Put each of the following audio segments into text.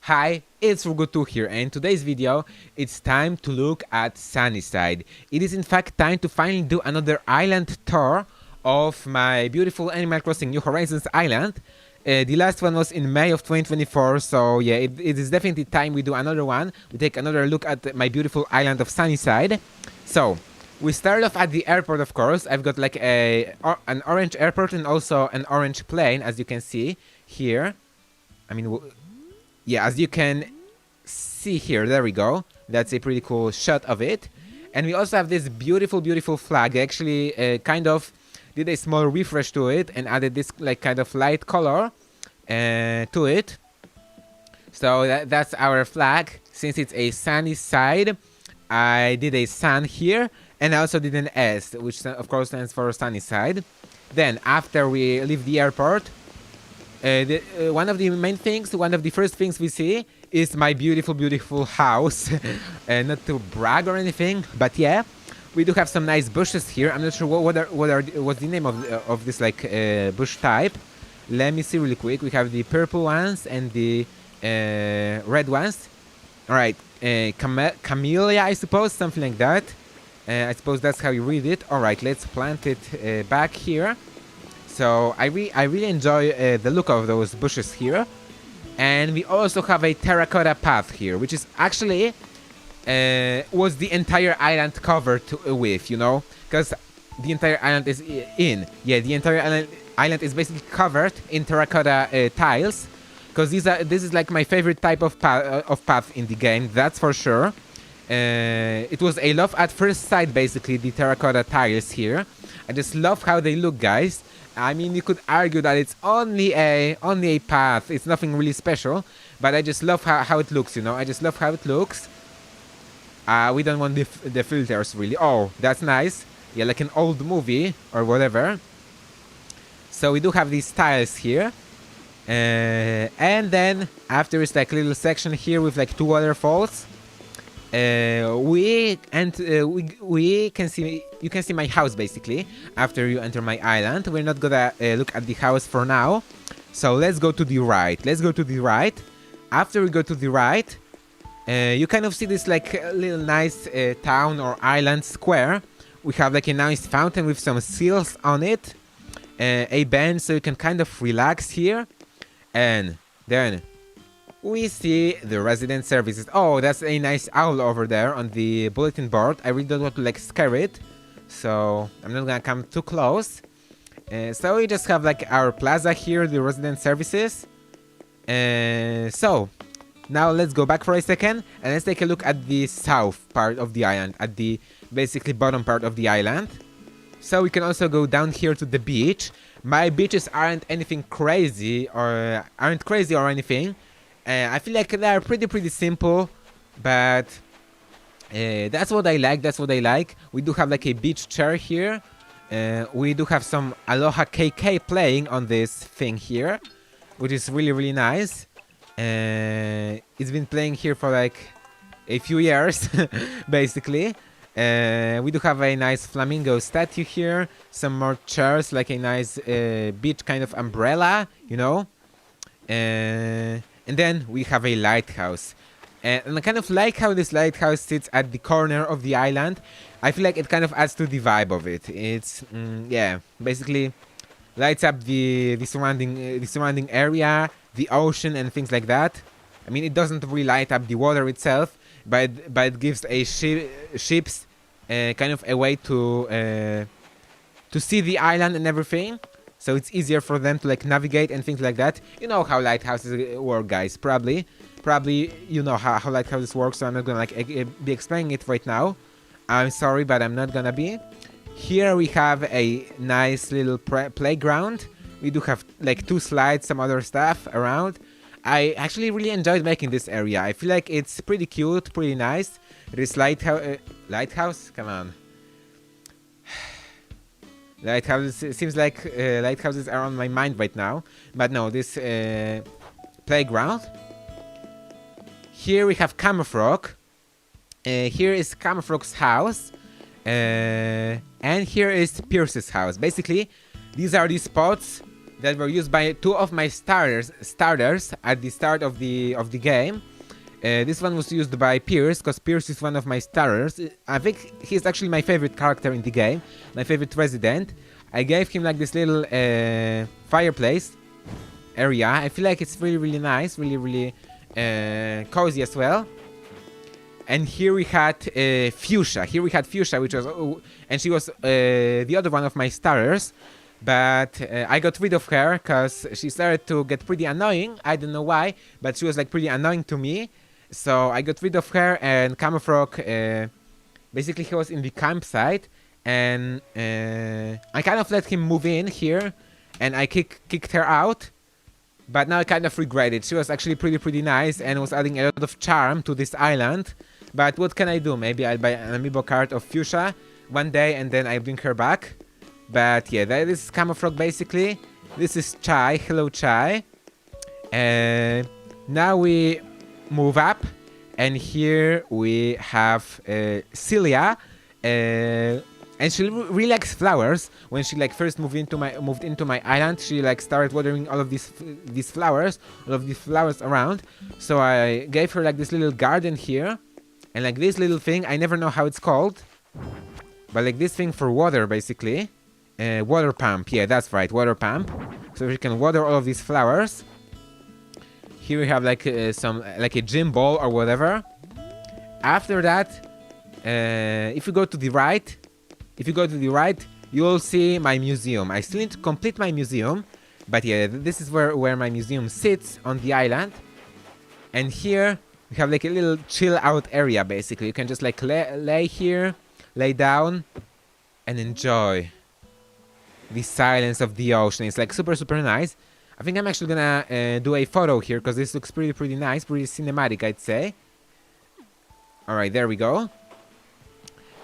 Hi, it's Rugu Blue here, and in today's video, it's time to look at Sunnyside. It is in fact time to finally do another island tour of my beautiful Animal Crossing New Horizons island. The last one was in May of 2024, so yeah, it is definitely time we do another one. We take another look at my beautiful island of Sunnyside. So, we start off at the airport, of course. I've got like an orange airport and also an orange plane, as you can see here. I mean, yeah, as you can see here, there we go. That's a pretty cool shot of it. And we also have this beautiful, beautiful flag. They actually kind of did a small refresh to it and added this like kind of light color to it. So that's our flag. Since it's a sunny side, I did a sun here, and I also did an S, which of course stands for sunny side. Then after we leave the airport, one of the main things, one of the first things we see is my beautiful, beautiful house. Not to brag or anything, but yeah, we do have some nice bushes here. I'm not sure what's the name of this like bush type. Let me see really quick. We have the purple ones and the red ones. All right, camellia, I suppose, something like that. I suppose that's how you read it. All right, let's plant it back here. So I really enjoy the look of those bushes here. And we also have a terracotta path here, which is actually was the entire island covered with, you know, because the entire island is the entire island is basically covered in terracotta tiles, because this is like my favorite type of path in the game, that's for sure. It was a love at first sight, basically, the terracotta tiles here. I just love how they look, guys. I mean, you could argue that it's only a path. It's nothing really special, but I just love how it looks, you know. I just love how it looks. We don't want the filters, really. Oh, that's nice. Yeah, like an old movie or whatever. So we do have these tiles here. And then after is like a little section here with like two waterfalls. We can see, you can see my house basically after you enter my island. We're not gonna look at the house for now, so let's go to the right. After we go to the right, you kind of see this like little nice town or island square. We have like a nice fountain with some seals on it, a bench so you can kind of relax here, and then we see the resident services. Oh, that's a nice owl over there on the bulletin board. I really don't want to like scare it, so I'm not gonna come too close. So we just have like our plaza here, the resident services. So now let's go back for a second and let's take a look at the south part of the island, at the basically bottom part of the island. So we can also go down here to the beach. My beaches aren't anything crazy or anything. I feel like they are pretty simple, but that's what I like. We do have like a beach chair here. We do have some Aloha KK playing on this thing here, which is really nice. It's been playing here for like a few years, basically. We do have a nice flamingo statue here, some more chairs, like a nice beach kind of umbrella, you know. And then we have a lighthouse. And I kind of like how this lighthouse sits at the corner of the island. I feel like it kind of adds to the vibe of it. It's, yeah, basically lights up the surrounding area, the ocean and things like that. I mean, it doesn't really light up the water itself, but it gives a ships kind of a way to see the island and everything. So it's easier for them to like navigate and things like that. You know how lighthouses work, guys. Probably you know how lighthouses work. So I'm not gonna like be explaining it right now. I'm sorry, but I'm not gonna be. Here we have a nice little playground. We do have like two slides, some other stuff around. I actually really enjoyed making this area. I feel like it's pretty cute, pretty nice. This lighthouse, come on. Lighthouses, it seems like lighthouses are on my mind right now. But no, this playground. Here we have Camafrog. Here is Camafrog's house. And here is Pierce's house. Basically, these are the spots that were used by two of my starters at the start of the game. This one was used by Pierce, because Pierce is one of my starters. I think he's actually my favorite character in the game, my favorite resident. I gave him like this little fireplace area. I feel like it's really, really nice, really, really cozy as well. And here we had Fuchsia. Here we had Fuchsia, which was, and she was the other one of my starters. But I got rid of her because she started to get pretty annoying. I don't know why, but she was like pretty annoying to me. So I got rid of her, and Camafrog, basically he was in the campsite, and I kind of let him move in here, and I kicked her out. But now I kind of regret it. She was actually pretty nice and was adding a lot of charm to this island. But what can I do? Maybe I'll buy an amiibo card of Fuchsia one day and then I bring her back. But yeah, that is Camafrog basically. This is Chai. Hello, Chai. Now we move up, and here we have Celia. And she really likes flowers. When she like first moved into my island, she like started watering all of these flowers, around. So I gave her like this little garden here, and like this little thing. I never know how it's called, but like this thing for water, basically. Water pump. Yeah, that's right, water pump. So she can water all of these flowers. Here we have like a gym ball or whatever. After that, if you go to the right. You'll see my museum. I still need to complete my museum, but yeah, this is where my museum sits on the island. And here we have like a little chill out area, basically. You can just like lay here, lay down, and enjoy the silence of the ocean. It's like super nice. I think I'm actually gonna do a photo here, because this looks pretty nice, pretty cinematic, I'd say. Alright, there we go.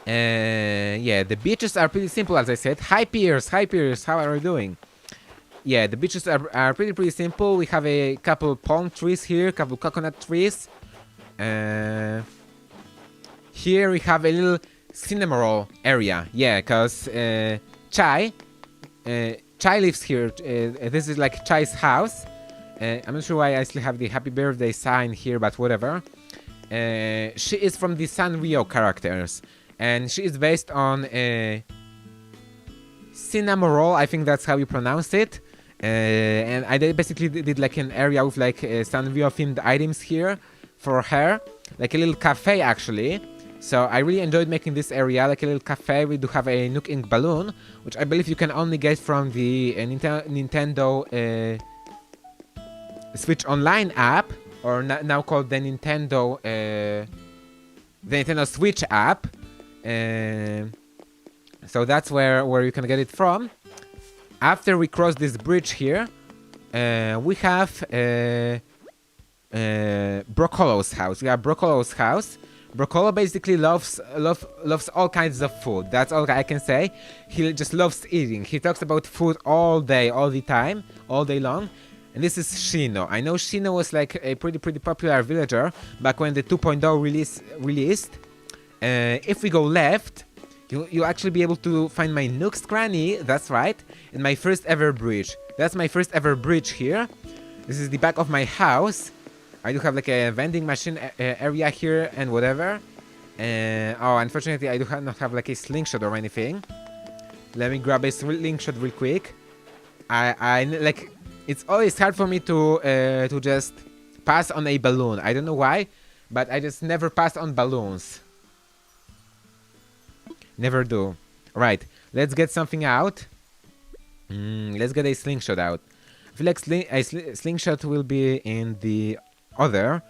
Yeah, the beaches are pretty simple, as I said. Hi Pierce, how are you doing? Yeah, the beaches are pretty simple. We have a couple palm trees here, couple coconut trees. Here we have a little cinema roll area. Yeah, because Chai lives here. This is like Chai's house. I'm not sure why I still have the happy birthday sign here, but whatever. She is from the Sanrio characters. And she is based on Cinnamoroll, I think that's how you pronounce it. And I basically did like an area with like Sanrio themed items here for her. Like a little cafe, actually. So I really enjoyed making this area, like a little cafe. We do have a Nook Ink balloon, which I believe you can only get from the Nintendo Switch Online app, or now called the Nintendo Switch app. So that's where you can get it from. After we cross this bridge here, we have Broccolo's house. We have Broccolo's house. Broccolo basically loves all kinds of food. That's all I can say. He just loves eating. He talks about food all day, all the time, all day long. And this is Shino. I know Shino was like a pretty popular villager back when the 2.0 released. If we go left, you'll actually be able to find my Nook's Cranny, that's right, and my first ever bridge. That's my first ever bridge here. This is the back of my house. I do have like a vending machine area here and whatever. Oh, unfortunately I do not have like a slingshot or anything. Let me grab a slingshot real quick. I like, it's always hard for me to just pass on a balloon. I don't know why, but I just never pass on balloons. Never do. Right, let's get something out. Let's get a slingshot out. I feel like a slingshot will be in the other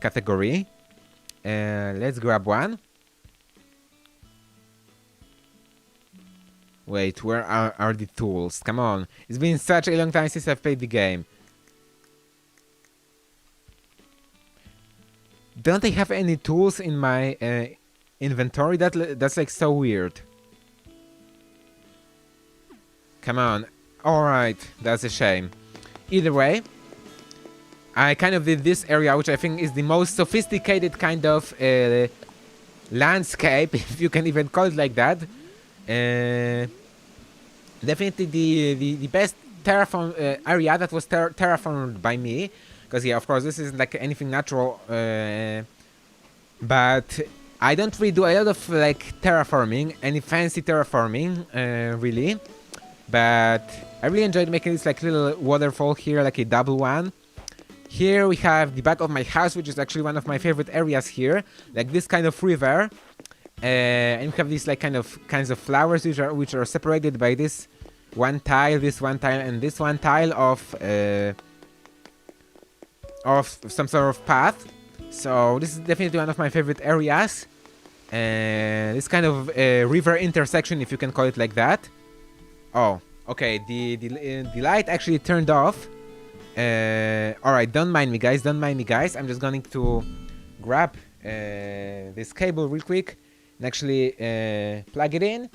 category. Let's grab one. Wait, where are the tools? Come on. It's been such a long time since I've played the game. Don't I have any tools in my inventory? That's like so weird. Come on. Alright, that's a shame. Either way, I kind of did this area, which I think is the most sophisticated kind of landscape, if you can even call it like that. Definitely the best terraform area that was terraformed by me, because yeah, of course this isn't like anything natural, but I don't really do a lot of like terraforming, any fancy terraforming, really. But I really enjoyed making this like little waterfall here, like a double one. Here we have the back of my house, which is actually one of my favorite areas here, like this kind of river. And we have these like kinds of flowers which are separated by this one tile, and this one tile of some sort of path. So this is definitely one of my favorite areas. This kind of river intersection, if you can call it like that. Oh, okay. The light actually turned off. All right, don't mind me, guys. I'm just going to grab this cable real quick and actually plug it in.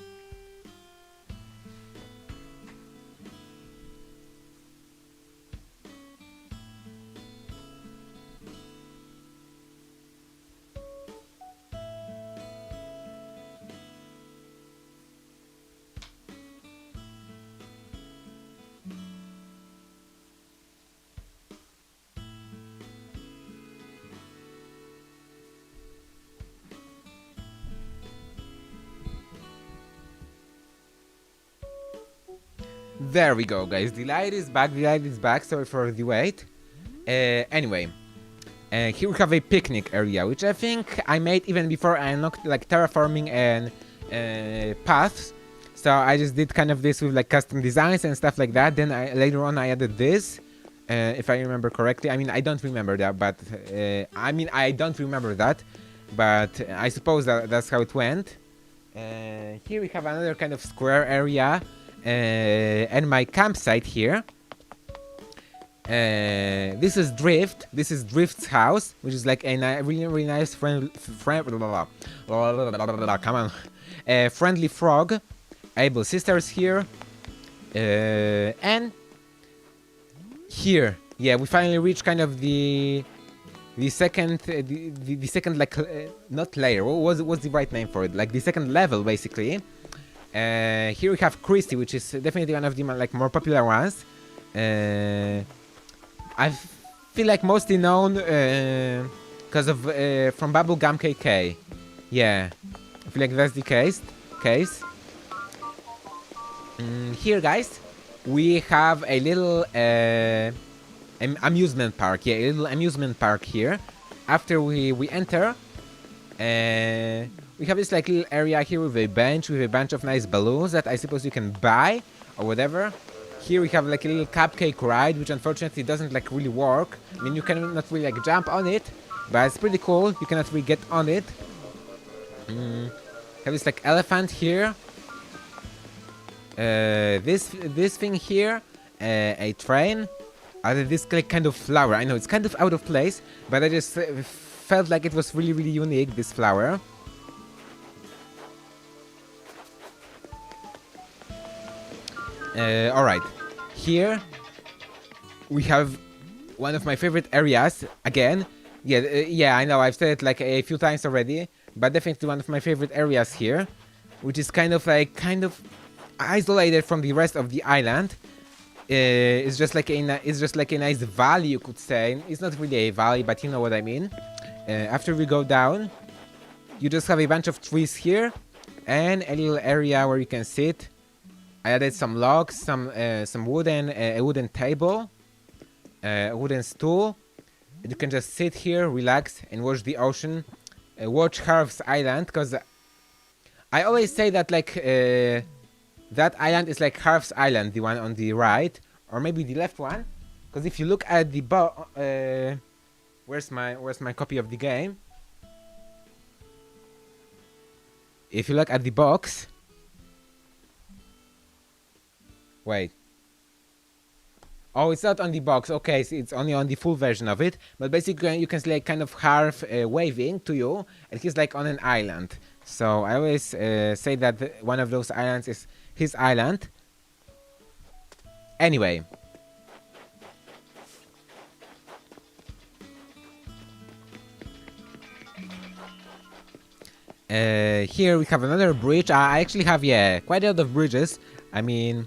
There we go, guys. The light is back. Sorry for the wait. Anyway, here we have a picnic area, which I think I made even before I unlocked like terraforming and paths. So I just did kind of this with like custom designs and stuff like that. Then later on I added this, if I remember correctly. I mean, I don't remember that, but I suppose that's how it went. Here we have another kind of square area. And my campsite here. This is Drift. This is Drift's house, which is like a really nice friendly frog. Able sisters here. And here, yeah, we finally reached kind of the second like not layer. What's the right name for it? Like the second level, basically. Here we have Christy, which is definitely one of the like more popular ones. I feel like mostly known because of from Bubblegum KK. Yeah, I feel like that's the case. Here, guys, we have a little amusement park. Yeah, a little amusement park here. After we enter. We have this like little area here with a bench with a bunch of nice balloons that I suppose you can buy or whatever. Here we have like a little cupcake ride, which unfortunately doesn't like really work. I mean, you cannot really like jump on it, but it's pretty cool. You cannot really get on it. Have this like elephant here. This thing here, a train. This like kind of flower. I know it's kind of out of place, but I just felt like it was really unique. This flower. Alright, here we have one of my favorite areas again. Yeah, I know I've said it like a few times already, but definitely one of my favorite areas here, which is kind of isolated from the rest of the island. It's just like a nice valley, you could say. It's not really a valley, but you know what I mean. After we go down, you just have a bunch of trees here and a little area where you can sit. I added some logs, some wooden, a wooden table, a wooden stool. You can just sit here, relax, and watch the ocean. Watch Harv's Island, because I always say that like that island is like Harv's Island, the one on the right, or maybe the left one. Because if you look at the where's my copy of the game? If you look at the box. Wait. Oh, it's not on the box. Okay, so it's only on the full version of it. But basically, you can see like kind of Harv waving to you, and he's like on an island. So I always say that one of those islands is his island. Anyway. Here we have another bridge. I actually have, yeah, quite a lot of bridges. I mean,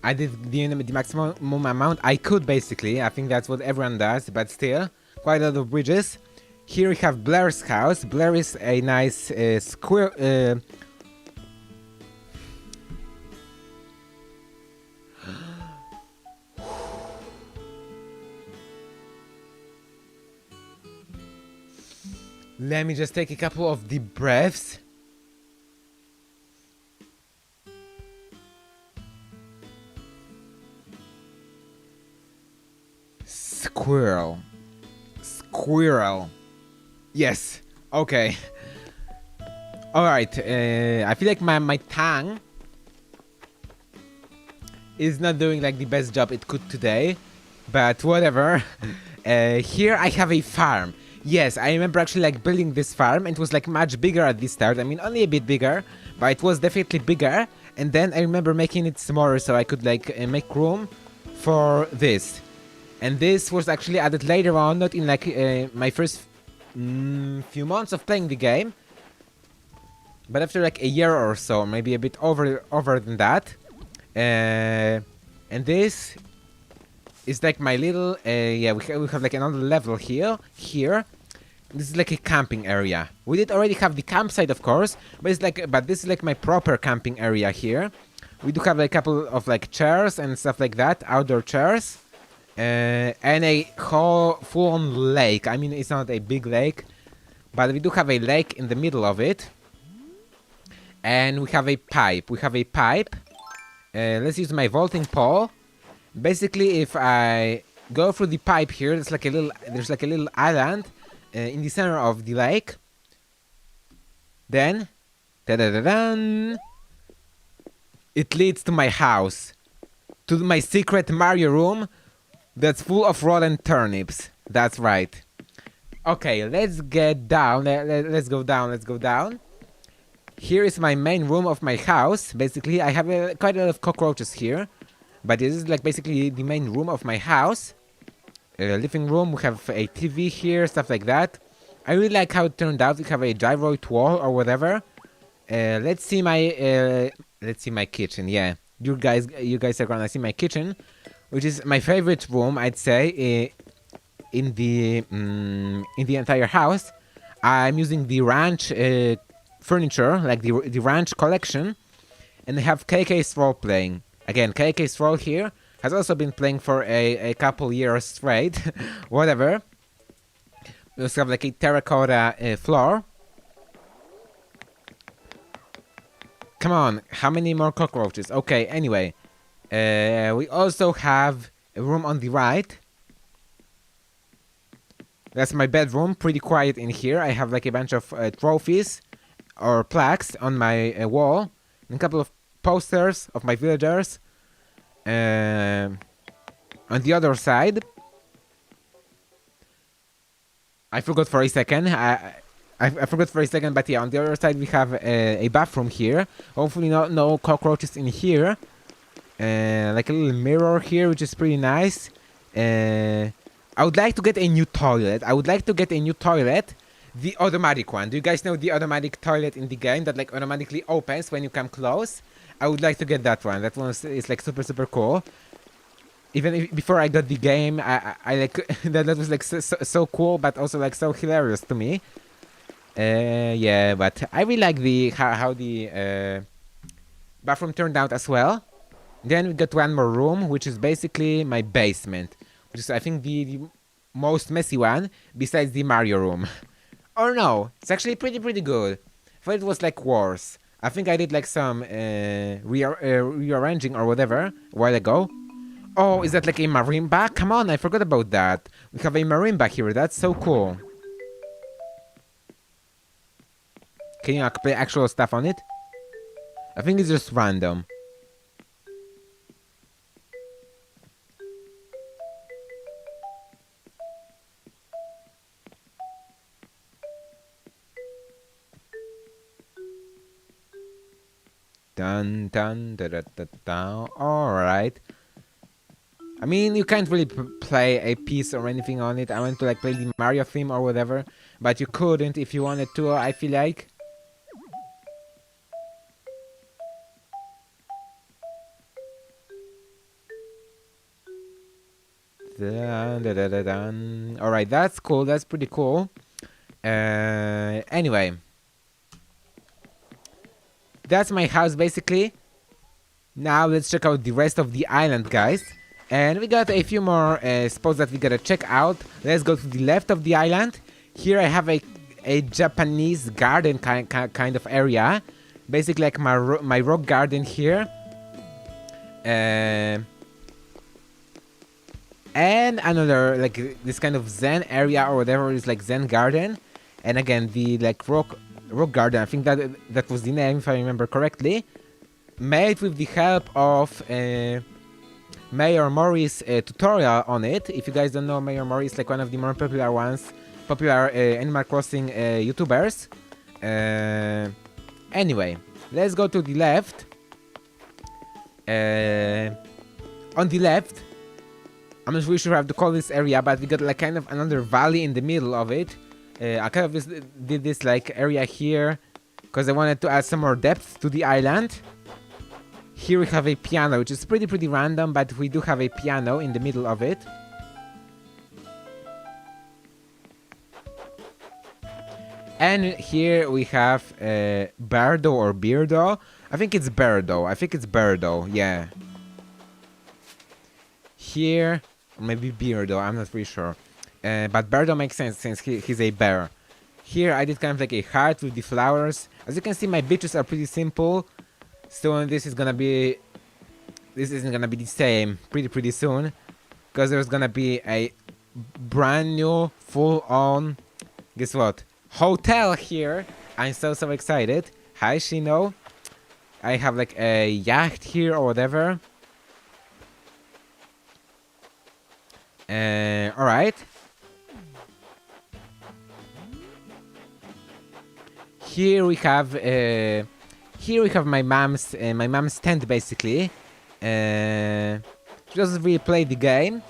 I did the maximum amount I could, basically. I think that's what everyone does, but still, quite a lot of bridges. Here we have Blair's house. Blair is a nice square. Let me just take a couple of deep breaths. Squirrel. Squirrel. Yes. Okay. Alright. I feel like my tongue is not doing like the best job it could today. But whatever. Here I have a farm. Yes, I remember actually like building this farm, and it was like much bigger at the start. I mean, only a bit bigger, but it was definitely bigger. And then I remember making it smaller so I could like make room for this. And this was actually added later on, not in like my first few months of playing the game, but after like a year or so, maybe a bit over than that. And this is like my little yeah, we have like another level here. This is like a camping area. We did already have the campsite, of course, but this is like my proper camping area here. We do have like a couple of like chairs and stuff like that, outdoor chairs, and a whole full-on lake. I mean, it's not a big lake, but we do have a lake in the middle of it, and we have a pipe. Let's use my vaulting pole. Basically, if I go through the pipe here, there's like a little island in the center of the lake. Then, da-da-da-dan, it leads to my house, to my secret Mario room that's full of rotten turnips. That's right. Okay, let's get down. Let's go down. Here is my main room of my house. Basically, I have quite a lot of cockroaches here, but this is like basically the main room of my house. Living room, we have a TV here, stuff like that. I really like how it turned out. We have a gyroid wall or whatever. Let's see my kitchen. Yeah, you guys are gonna see my kitchen, which is my favorite room, I'd say, in the entire house. I'm using the ranch furniture, like the ranch collection, and I have KK's role playing. Again, KK's role here has also been playing for a couple years straight. Whatever. We also have like a terracotta floor. Come on, how many more cockroaches? Okay, anyway. We also have a room on the right. That's my bedroom, pretty quiet in here. I have like a bunch of trophies or plaques on my wall. And a couple of posters of my villagers. On the other side, I forgot for a second. I forgot for a second, but yeah, on the other side we have a bathroom here. Hopefully no cockroaches in here. Like a little mirror here, which is pretty nice. I would like to get a new toilet. The automatic one. Do you guys know the automatic toilet in the game that like automatically opens when you come close? I would like to get that one. That one is like super cool. Even before I got the game, I like that was like so cool, but also like so hilarious to me. Yeah, but I really like how the bathroom turned out as well. Then we got one more room, which is basically my basement, which is I think the most messy one besides the Mario room. Or no, it's actually pretty good. I thought it was like worse. I think I did like some rearranging or whatever a while ago. Oh, is that like a marimba? Come on, I forgot about that. We have a marimba here. That's so cool. Can you play actual stuff on it? I think it's just random. Dun dun da da da da. Alright. I mean, you can't really play a piece or anything on it. I want to like play the Mario theme or whatever, but you couldn't if you wanted to, I feel like. Dun, dun, dun, dun, dun. All right, that's cool. That's pretty cool. Anyway, that's my house basically. Now let's check out the rest of the island, guys. And we got a few more spots that we gotta check out. Let's go to the left of the island. Here I have a Japanese garden kind of area. Basically like my rock garden here. And another like this kind of Zen area or whatever is like Zen garden. And again the like rock garden. I think that was the name if I remember correctly. Made with the help of Mayor Mori's tutorial on it. If you guys don't know, Mayor Mori is like one of the more popular Animal Crossing YouTubers. Anyway, let's go to the left. On the left, I'm not really sure how to call this area, but we got like kind of another valley in the middle of it. I kind of did this like area here because I wanted to add some more depth to the island. Here we have a piano, which is pretty random, but we do have a piano in the middle of it. And here we have Birdo or Beardo. I think it's Birdo, yeah. Here, maybe Beardo, I'm not really sure. But Birdo makes sense since he's a bear. Here I did kind of like a heart with the flowers. As you can see, my beaches are pretty simple. Soon this isn't gonna be the same pretty soon, because there's gonna be a brand new full-on, guess what, hotel here. I'm so excited. Hi Shino. I have like a yacht here or whatever. Alright. Here we have my mom's tent basically. She doesn't really play the game.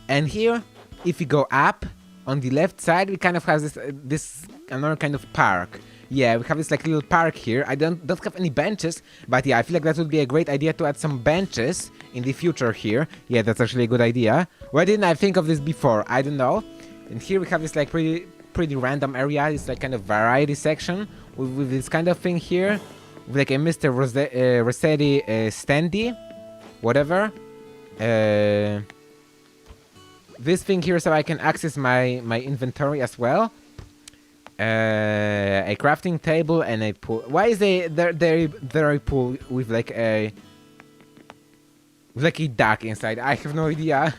And here, if we go up on the left side, we kind of have this another kind of park. Yeah, we have this like little park here. I don't have any benches, but yeah, I feel like that would be a great idea to add some benches in the future here. Yeah, that's actually a good idea. Why didn't I think of this before? I don't know. And here we have this like pretty random area. It's like kind of variety section with this kind of thing here, with like a Mr. Rossetti standee, whatever. This thing here so I can access my inventory as well. A crafting table and a pool. Why is there a pool with like a duck inside? I have no idea.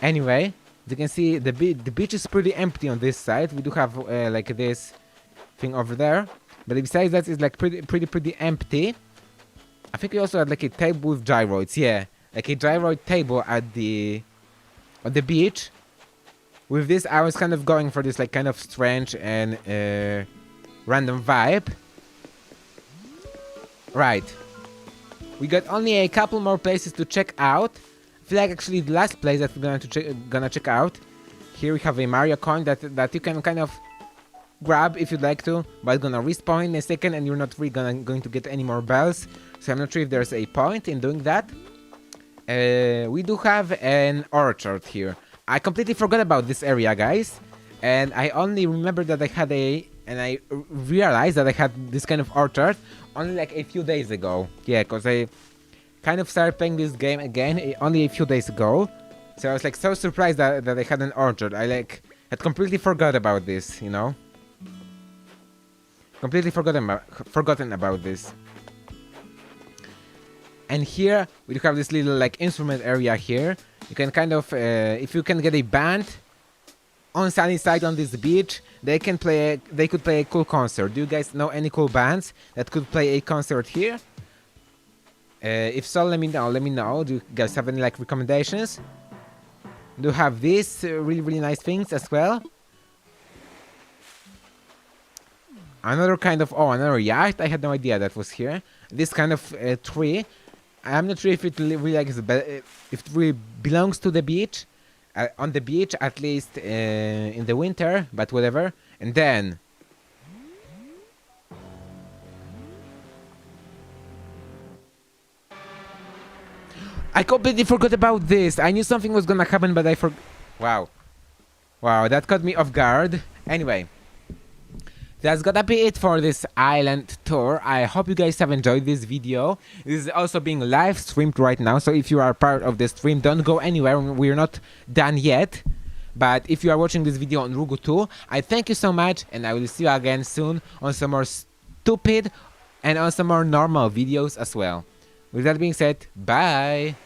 Anyway, as you can see, the beach is pretty empty on this side. We do have like this thing over there, but besides that, it's like pretty empty. I think we also had like a table with gyroids. Yeah, like a gyroid table at the beach. With this, I was kind of going for this like kind of strange and random vibe. Right. We got only a couple more places to check out. I feel like actually the last place that we're gonna check out. Here we have a Mario coin that you can kind of grab if you'd like to, but it's gonna respawn in a second and you're not really going to get any more bells. So I'm not sure if there's a point in doing that. We do have an orchard here. I completely forgot about this area, guys, and I only remember that I realized that I had this kind of orchard only like a few days ago. Yeah, because I kind of started playing this game again only a few days ago, so I was like so surprised that I had an orchard. I like had completely forgot about this, you know, completely forgotten about this. And here we do have this little like instrument area here. You can kind of, if you can get a band on Sunnyside on this beach, they could play a cool concert. Do you guys know any cool bands that could play a concert here? If so, let me know. Do you guys have any like recommendations? Do you have these really nice things as well? Another kind of, another yacht. I had no idea that was here. This kind of tree. I'm not sure if it really if it really belongs to the beach, on the beach at least in the winter, but whatever. And then I completely forgot about this. I knew something was gonna happen, but I forgot. Wow. Wow, that caught me off guard. Anyway, that's gonna be it for this island tour. I hope you guys have enjoyed this video. This is also being live streamed right now, so if you are part of the stream, don't go anywhere. We're not done yet. But if you are watching this video on Rugu 2, I thank you so much, and I will see you again soon on some more stupid and on some more normal videos as well. With that being said, bye!